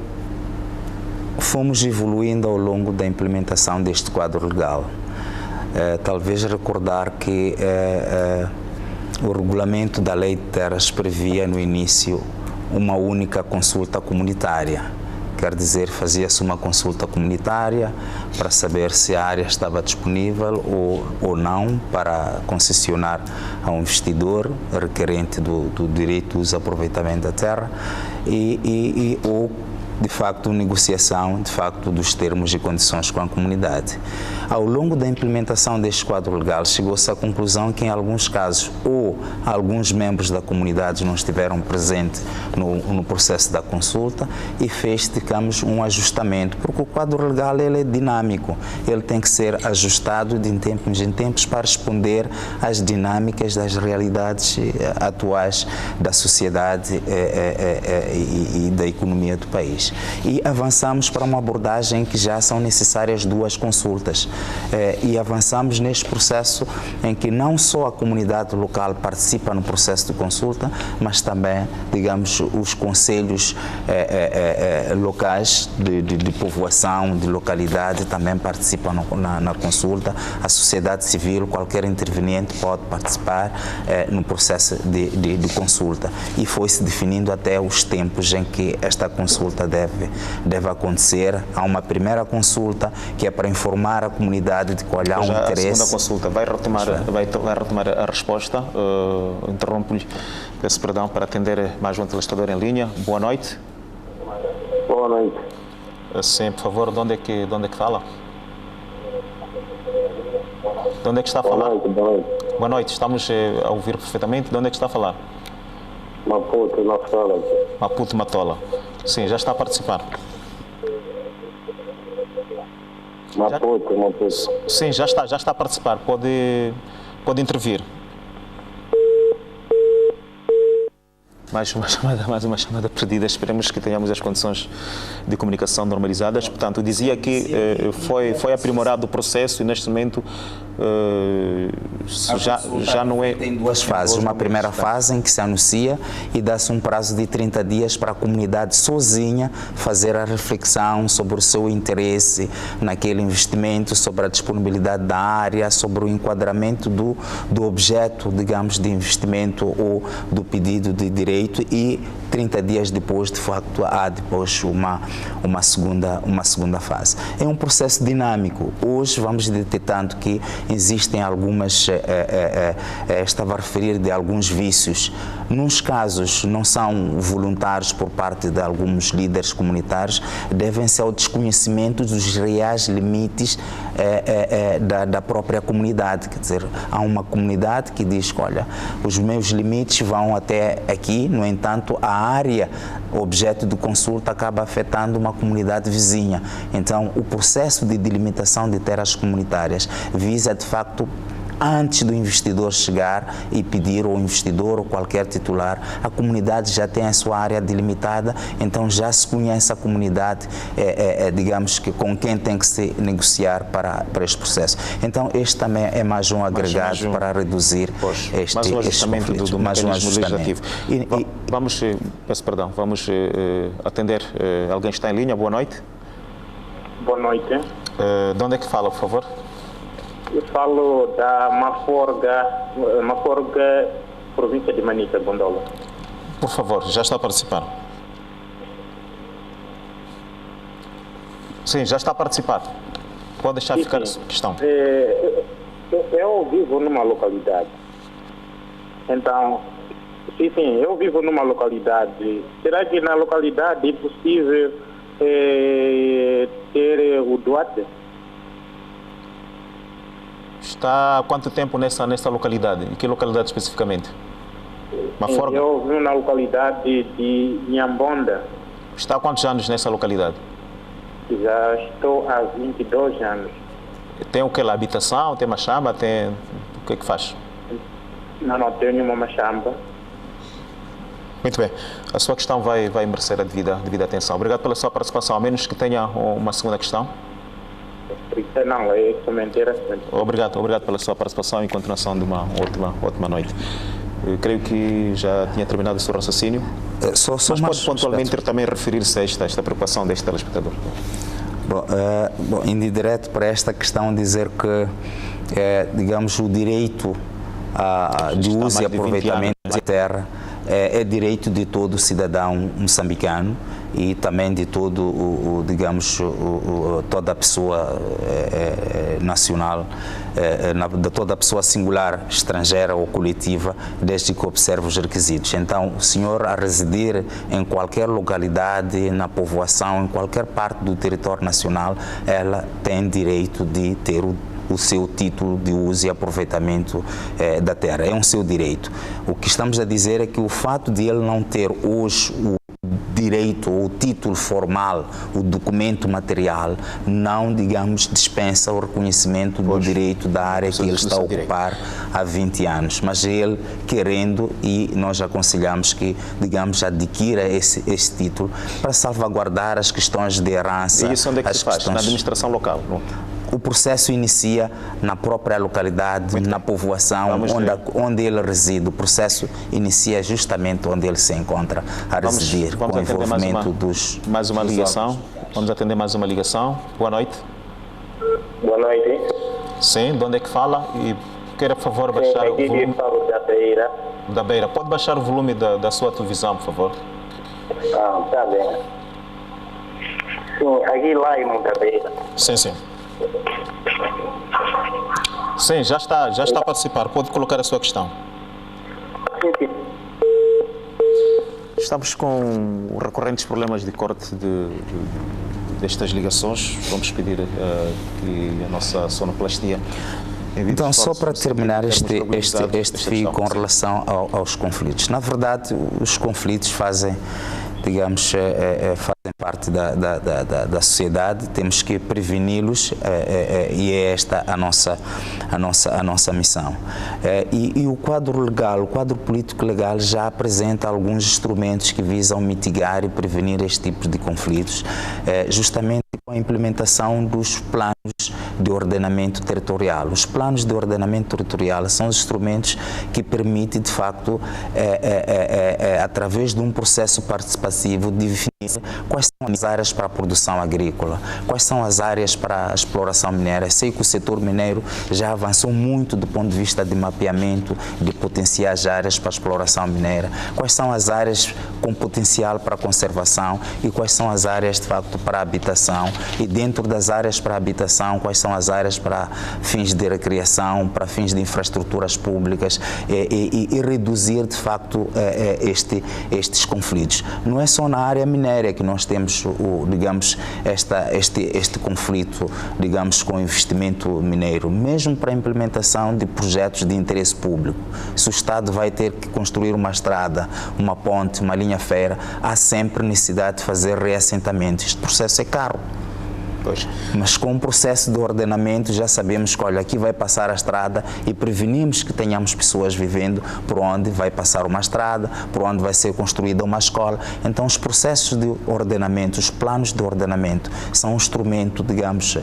fomos evoluindo ao longo da implementação deste quadro legal. Talvez recordar que o regulamento da Lei de Terras previa no início uma única consulta comunitária. Quer dizer, fazia-se uma consulta comunitária para saber se a área estava disponível ou não para concessionar a um investidor requerente do direito de uso e aproveitamento da terra ou de facto, negociação dos termos e condições com a comunidade. Ao longo da implementação deste quadro legal, chegou-se à conclusão que, em alguns casos, ou alguns membros da comunidade não estiveram presentes no processo da consulta e fez, digamos, um ajustamento, porque o quadro legal ele é dinâmico, ele tem que ser ajustado de tempos em tempos para responder às dinâmicas das realidades atuais da sociedade e da economia do país. E avançamos para uma abordagem em que já são necessárias 2 consultas. E avançamos neste processo em que não só a comunidade local participa no processo de consulta, mas também, digamos, os conselhos locais de povoação, de localidade, também participam na consulta. A sociedade civil, qualquer interveniente pode participar no processo de consulta. E foi-se definindo até os tempos em que esta consulta deve acontecer. Há uma primeira consulta que é para informar a comunidade de qual há um interesse. A segunda consulta vai retomar a resposta. Interrompo-lhe, peço perdão, para atender mais um telespectador em linha. Boa noite. Boa noite. Sim, por favor, de onde é que fala? De onde é que está a falar? Boa noite. Boa noite, estamos a ouvir perfeitamente. De onde é que está a falar? Maputo, Matola. Maputo, Matola. Sim, já está a participar. Maputo. Sim, já está a participar. Pode intervir. Mais uma chamada perdida. Esperemos que tenhamos as condições de comunicação normalizadas. Portanto, eu dizia que foi aprimorado o processo e neste momento já não é... Tem duas fases. Uma primeira fase em que se anuncia e dá-se um prazo de 30 dias para a comunidade sozinha fazer a reflexão sobre o seu interesse naquele investimento, sobre a disponibilidade da área, sobre o enquadramento do objeto, digamos, de investimento ou do pedido de direito, e 30 dias depois, de facto, há depois uma segunda fase. É um processo dinâmico. Hoje vamos detectando que existem algumas, estava a referir de alguns vícios. Nos casos não são voluntários por parte de alguns líderes comunitários, devem-se ao desconhecimento dos reais limites da própria comunidade. Quer dizer, há uma comunidade que diz, olha, os meus limites vão até aqui, no entanto, a área objeto de consulta acaba afetando uma comunidade vizinha. Então, o processo de delimitação de terras comunitárias visa, de facto, antes do investidor chegar e pedir ao investidor ou qualquer titular, a comunidade já tem a sua área delimitada, então já se conhece a comunidade, digamos que com quem tem que se negociar para este processo. Então este também é mais um agregado para reduzir mais um ajustamento do mecanismo legislativo. Vamos atender alguém que está em linha. Boa noite. Boa noite. De onde é que fala, por favor? Eu falo da Maforga, província de Manica, Gondola. Por favor, já está a participar. Sim, já está a participar. Pode deixar ficar a sua questão. Eu vivo numa localidade. Então, eu vivo numa localidade. Será que na localidade é possível ter o Duarte? Está há quanto tempo nessa localidade? Em que localidade especificamente? Maforga? Eu vivo na localidade de Nhambonda. Está há quantos anos nessa localidade? Já estou há 22 anos. Tem o que lá? Habitação? Tem machamba? Tem... O que é que faz? Não tenho nenhuma machamba. Muito bem. A sua questão vai merecer a devida atenção. Obrigado pela sua participação. A menos que tenha uma segunda questão. Não, é somente interessante. Obrigado pela sua participação e continuação de uma ótima noite. Eu creio que já tinha terminado o seu raciocínio. Mas pode pontualmente também referir-se a esta preocupação deste telespectador. Indo direto para esta questão, dizer que, digamos, o direito de uso e aproveitamento da terra é direito de todo cidadão moçambicano e também de todo toda a pessoa nacional, de toda a pessoa singular, estrangeira ou coletiva, desde que observe os requisitos. Então, o senhor a residir em qualquer localidade, na povoação, em qualquer parte do território nacional, ela tem direito de ter o seu título de uso e aproveitamento da terra. É um seu direito. O que estamos a dizer é que o fato de ele não ter hoje o direito ou o título formal, o documento material, não, digamos, dispensa o reconhecimento do direito da área que ele está a ocupar há 20 anos. Mas ele, querendo, e nós aconselhamos que, digamos, adquira esse título para salvaguardar as questões de herança. E isso onde é que se faz? Na administração local, não? O processo inicia na própria localidade, na povoação, onde ele reside. O processo inicia justamente onde ele se encontra a residir, com o envolvimento mais uma ligação. Vamos atender mais uma ligação. Boa noite. Boa noite. Sim, de onde é que fala? E queira, por favor, baixar o volume. Da Beira. Da Beira. Pode baixar o volume da sua televisão, por favor? Tá bem. Sim, aqui lá em da Beira. Sim. Sim, já está a participar. Pode colocar a sua questão. Sim. Estamos com recorrentes problemas de corte destas ligações. Vamos pedir que a nossa sonoplastia... Então, só para terminar este fio com relação aos conflitos. Na verdade, os conflitos fazem, digamos, fazem parte da sociedade, temos que preveni-los e é esta a nossa missão. E o quadro legal, o quadro político legal já apresenta alguns instrumentos que visam mitigar e prevenir este tipo de conflitos, justamente com a implementação dos planos de ordenamento territorial. Os planos de ordenamento territorial são instrumentos que permitem, de facto, através de um processo participativo, definir quais são as áreas para a produção agrícola, quais são as áreas para a exploração mineira. Sei que o setor mineiro já avançou muito do ponto de vista de mapeamento de potenciais áreas para a exploração mineira, quais são as áreas com potencial para a conservação e quais são as áreas, de facto, para a habitação, e dentro das áreas para a habitação, quais são as áreas para fins de recreação, para fins de infraestruturas públicas e reduzir, de facto, estes conflitos. Não é só na área mineira que nós temos, digamos, este conflito, digamos, com o investimento mineiro, mesmo para a implementação de projetos de interesse público. Se o Estado vai ter que construir uma estrada, uma ponte, uma linha férrea, há sempre necessidade de fazer reassentamentos. Este processo é caro. Pois. Mas com o processo de ordenamento já sabemos que, olha, aqui vai passar a estrada e prevenimos que tenhamos pessoas vivendo por onde vai passar uma estrada, por onde vai ser construída uma escola. Então os processos de ordenamento, os planos de ordenamento são um instrumento, digamos,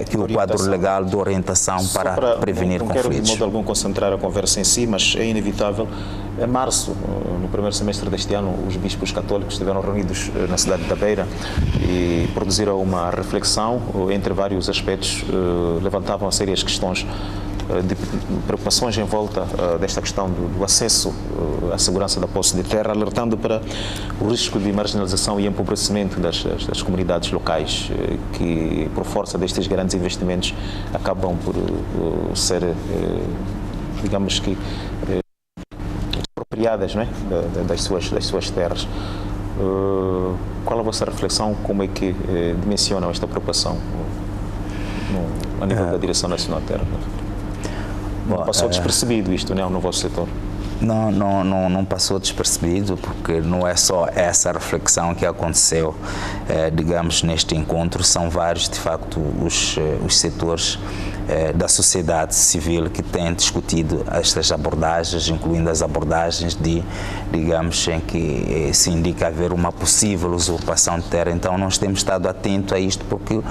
que o quadro legal de orientação para prevenir conflitos. Não quero de modo algum concentrar a conversa em si, mas é inevitável. Em março, no primeiro semestre deste ano, os bispos católicos estiveram reunidos na cidade da Beira e produziram uma reflexão, entre vários aspectos, levantavam sérias questões de preocupações em volta desta questão do acesso à segurança da posse de terra, alertando para o risco de marginalização e empobrecimento das comunidades locais, que, por força destes grandes investimentos, acabam por ser, digamos que, apropriadas, não é? das suas terras. Qual a vossa reflexão? Como é que dimensionam esta preocupação a nível da Direção Nacional de Terra? Não passou despercebido isto, não, no vosso setor? Não passou despercebido, porque não é só essa reflexão que aconteceu, digamos, neste encontro. São vários, de facto, os setores da sociedade civil que têm discutido estas abordagens, incluindo as abordagens digamos, em que se indica haver uma possível usurpação de terra. Então nós temos estado atentos a isto, porque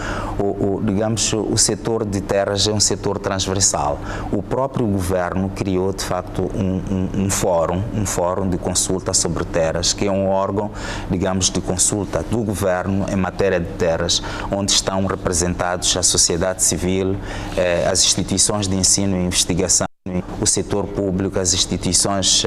digamos, o setor de terras é um setor transversal. O próprio governo criou, de facto, um fórum de consulta sobre terras, que é um órgão, digamos, de consulta do governo em matéria de terras, onde estão representados a sociedade civil, as instituições de ensino e investigação, o setor público, as instituições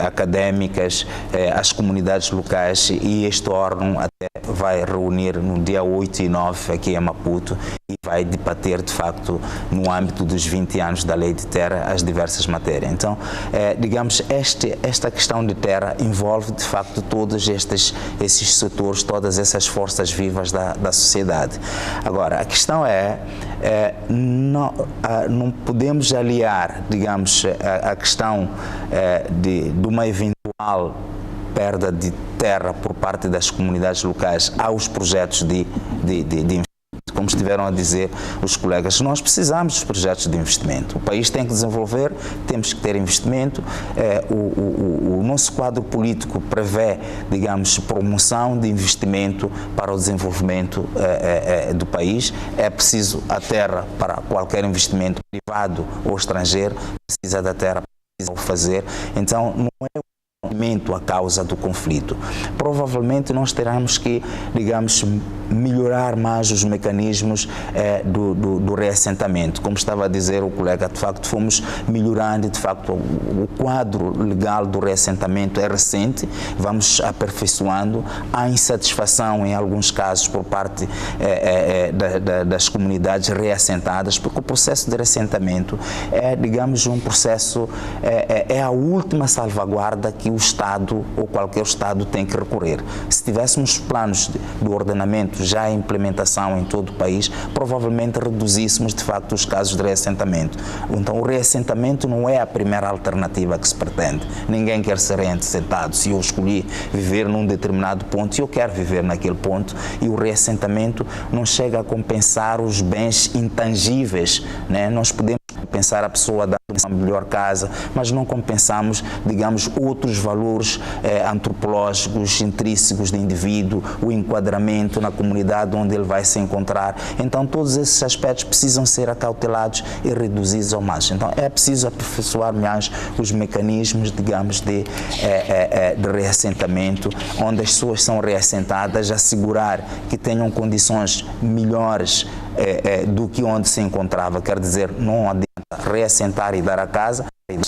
académicas, as comunidades locais, e este órgão até vai reunir no dia 8 e 9 aqui em Maputo e vai debater, de facto, no âmbito dos 20 anos da Lei de Terra, as diversas matérias. Então, digamos, esta questão de terra envolve, de facto, todos esses setores, todas essas forças vivas da sociedade. Agora, a questão não podemos aliar, digamos, a questão de uma eventual perda de terra por parte das comunidades locais aos projetos de investimento. Como estiveram a dizer os colegas, nós precisamos dos projetos de investimento. O país tem que desenvolver, temos que ter investimento. O nosso quadro político prevê, digamos, promoção de investimento para o desenvolvimento do país. É preciso a terra para qualquer investimento privado ou estrangeiro, precisa da terra para fazer. Então, não é a causa do conflito. Provavelmente nós teremos que, digamos, melhorar mais os mecanismos do reassentamento. Como estava a dizer o colega, de facto fomos melhorando, de facto o quadro legal do reassentamento é recente, vamos aperfeiçoando. Há insatisfação em alguns casos por parte das comunidades reassentadas, porque o processo de reassentamento é, digamos, um processo, é a última salvaguarda que o Estado ou qualquer Estado tem que recorrer. Se tivéssemos planos do ordenamento já em implementação em todo o país, provavelmente reduzíssemos de facto os casos de reassentamento. Então o reassentamento não é a primeira alternativa que se pretende. Ninguém quer ser reassentado. Se eu escolhi viver num determinado ponto, eu quero viver naquele ponto, e o reassentamento não chega a compensar os bens intangíveis, né? Nós podemos compensar a pessoa a dar uma melhor casa, mas não compensamos, digamos, outros valores antropológicos, intrínsecos do indivíduo, o enquadramento na comunidade onde ele vai se encontrar. Então, todos esses aspectos precisam ser acautelados e reduzidos ao máximo. Então, é preciso aperfeiçoar mais os mecanismos, digamos, de reassentamento, onde as pessoas são reassentadas, assegurar que tenham condições melhores do que onde se encontrava. Quer dizer, não adianta reassentar e dar a casa. O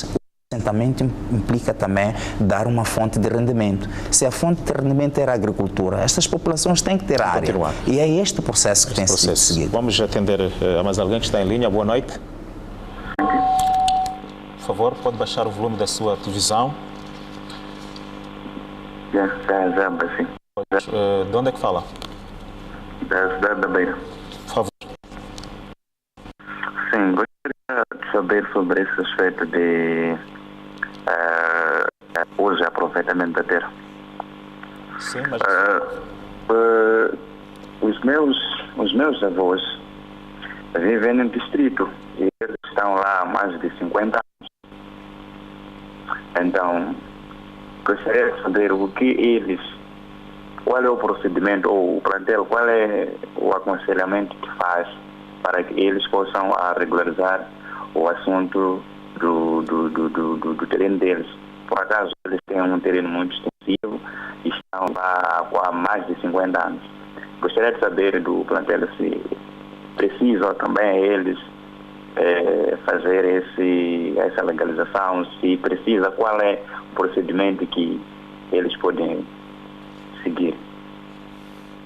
assentamento implica também dar uma fonte de rendimento. Se a fonte de rendimento era a agricultura, estas populações têm que ter área. E é este processo que tem sido seguido. Vamos atender a mais alguém que está em linha. Boa noite. Por favor, pode baixar o volume da sua televisão. Já, sim. De onde é que fala? Da cidade da Beira. Por favor. Sim, gostaria de saber sobre esse aspecto de hoje aproveitamento da terra. Sim, mas... os meus avós vivem no distrito e eles estão lá há mais de 50 anos. Então, gostaria de saber qual é o procedimento ou o plantel, qual é o aconselhamento que faz para que eles possam regularizar o assunto do terreno deles. Por acaso, eles têm um terreno muito extensivo e estão lá há mais de 50 anos. Gostaria de saber do plantel se precisam também eles fazer essa legalização, se precisa, qual é o procedimento que eles podem seguir.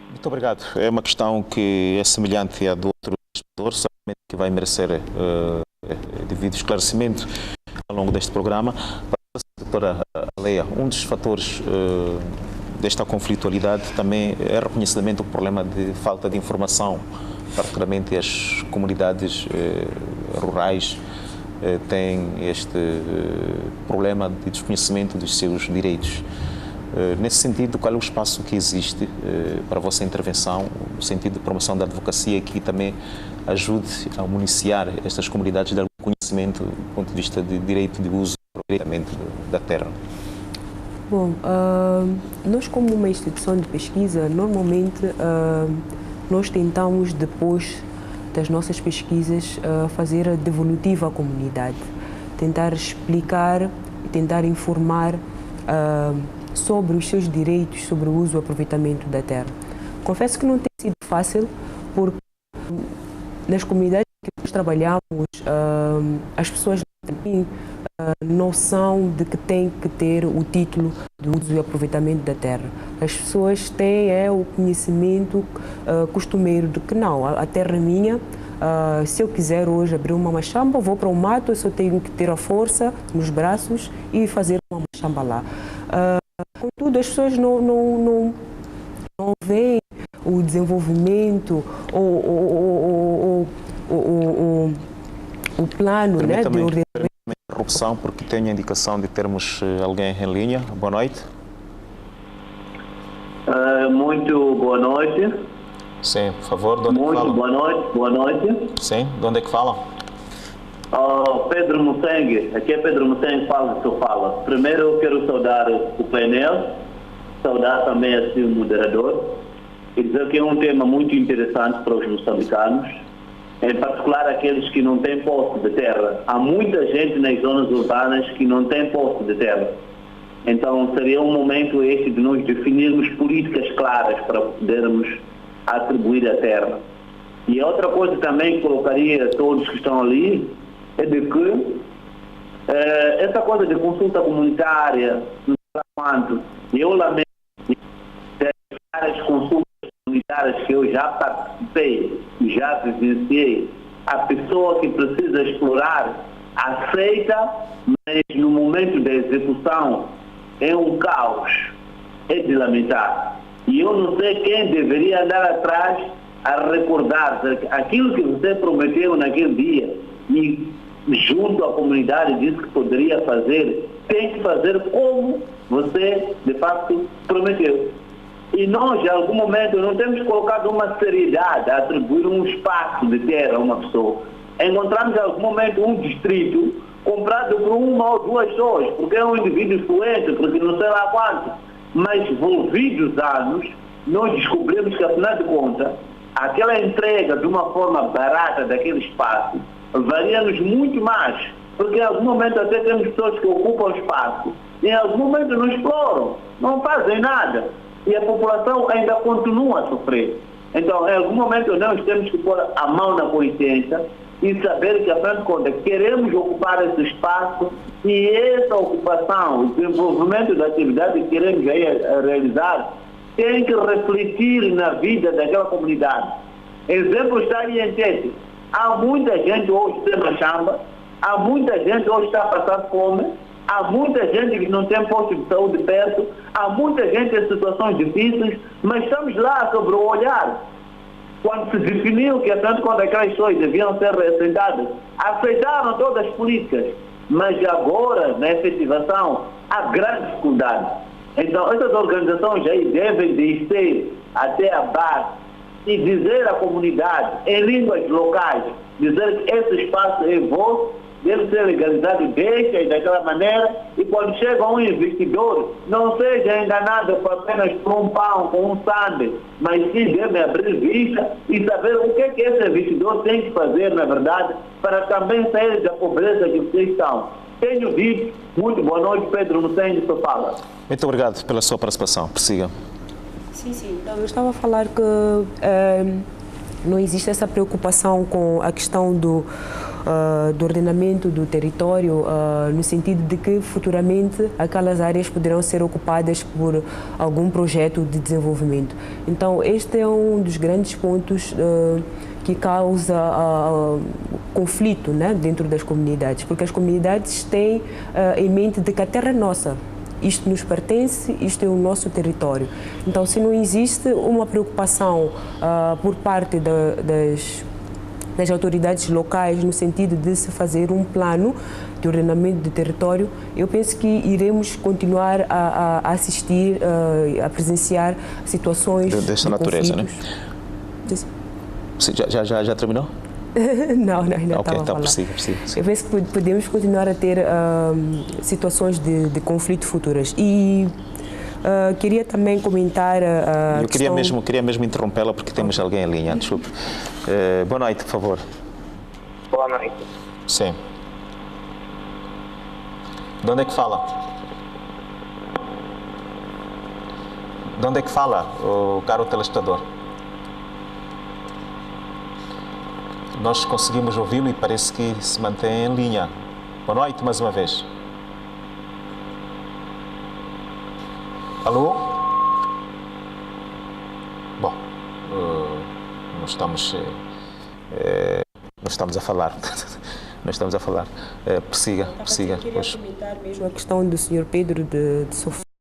Muito obrigado. É uma questão que é semelhante à do outro espectador, certamente que vai merecer devido esclarecimento ao longo deste programa. Para a doutora Leia, um dos fatores desta conflitualidade também é reconhecimento do problema de falta de informação, particularmente as comunidades rurais têm este problema de desconhecimento dos seus direitos. Nesse sentido, qual é o espaço que existe para a vossa intervenção, no sentido de promoção da advocacia, que também ajude a municiar estas comunidades de algum conhecimento do ponto de vista de direito de uso e aproveitamento da terra? Bom, nós como uma instituição de pesquisa, normalmente nós tentamos, depois das nossas pesquisas, fazer a devolutiva à comunidade, tentar explicar e tentar informar sobre os seus direitos, sobre o uso e o aproveitamento da terra. Confesso que não tem sido fácil, porque nas comunidades que nós trabalhamos, as pessoas não têm noção de que têm que ter o título de uso e aproveitamento da terra. As pessoas têm o conhecimento costumeiro de que não, a terra é minha. Se eu quiser hoje abrir uma machamba, vou para o mato, eu só tenho que ter a força nos braços e fazer uma machamba lá. Contudo, as pessoas não veem o desenvolvimento ou o plano, né, de ordenamento. Interrupção, porque tenho a indicação de termos alguém em linha. Boa noite. Muito boa noite. Sim, por favor, de onde é que fala? Boa noite. Sim, de onde é que fala? Pedro Musengue, aqui é Pedro Musengue, fala que eu falo. Primeiro eu quero saudar o painel, saudar também assim, o moderador, e dizer que é um tema muito interessante para os moçambicanos, em particular aqueles que não têm posse de terra. Há muita gente nas zonas urbanas que não tem posse de terra. Então seria um momento este de nós definirmos políticas claras para podermos a atribuir a terra. E outra coisa também que colocaria a todos que estão ali é de que essa coisa de consulta comunitária, não sei quanto, eu lamento as consultas comunitárias que eu já participei e já vivenciei, a pessoa que precisa explorar aceita, mas no momento da execução é um caos, é de lamentar. E eu não sei quem deveria andar atrás a recordar aquilo que você prometeu naquele dia e junto à comunidade disse que poderia fazer, tem que fazer como você de facto prometeu. E nós, em algum momento, não temos colocado uma seriedade a atribuir um espaço de terra a uma pessoa. Encontramos, em algum momento, um distrito comprado por uma ou duas pessoas, porque é um indivíduo influente, porque não sei lá quanto. Mas, envolvidos anos, nós descobrimos que, afinal de contas, aquela entrega de uma forma barata daquele espaço varia-nos muito mais, porque, em algum momento, até temos pessoas que ocupam o espaço e, em algum momento, não exploram, não fazem nada. E a população ainda continua a sofrer. Então, em algum momento, nós temos que pôr a mão na consciência e saber que, afinal de contas, queremos ocupar esse espaço e essa ocupação, o desenvolvimento da atividade que queremos realizar, tem que refletir na vida daquela comunidade. Exemplo está aí em Tete. Há muita gente hoje que tem uma chamba, há muita gente hoje que está a passar fome, há muita gente que não tem posto de saúde perto, há muita gente em situações difíceis, mas estamos lá sobre o olhar. Quando se definiu que, afinal de contas, aquelas pessoas deviam ser reassentadas, aceitaram todas as políticas, mas agora, na efetivação, há grande dificuldade. Então, essas organizações aí devem descer até a base e dizer à comunidade, em línguas locais, dizer que esse espaço é vosso, deve ser legalizado, deixa daquela maneira, e quando chega um investidor, não seja enganado apenas por um pão com um sangue, mas sim deve abrir vista e saber o que é que esse investidor tem que fazer, na verdade, para também sair da pobreza que vocês estão. Tenho dito, muito boa noite, Pedro Musengue, só fala. Muito obrigado pela sua participação. Prossiga. Sim. Então, eu estava a falar que não existe essa preocupação com a questão do ordenamento do território, no sentido de que futuramente aquelas áreas poderão ser ocupadas por algum projeto de desenvolvimento. Então, este é um dos grandes pontos que causa conflito, né, dentro das comunidades, porque as comunidades têm em mente de que a terra é nossa. Isto nos pertence, isto é o nosso território. Então, se não existe uma preocupação por parte das autoridades locais, no sentido de se fazer um plano de ordenamento de território, eu penso que iremos continuar a assistir, a presenciar situações dessa natureza, né? Já terminou? Não, ainda estava a falar. Então prossiga. Eu penso que podemos continuar a ter situações de conflito futuras. E queria também comentar Eu queria mesmo interrompê-la porque temos alguém em linha, desculpe. Boa noite, por favor. Boa noite. Sim. De onde é que fala? De onde é que fala, o caro telespectador? Nós conseguimos ouvi-lo e parece que se mantém em linha. Boa noite, mais uma vez. Alô? Bom, não estamos a falar. Não estamos a falar. Prossiga. Eu queria comentar mesmo a questão do Sr. Pedro de Sofia.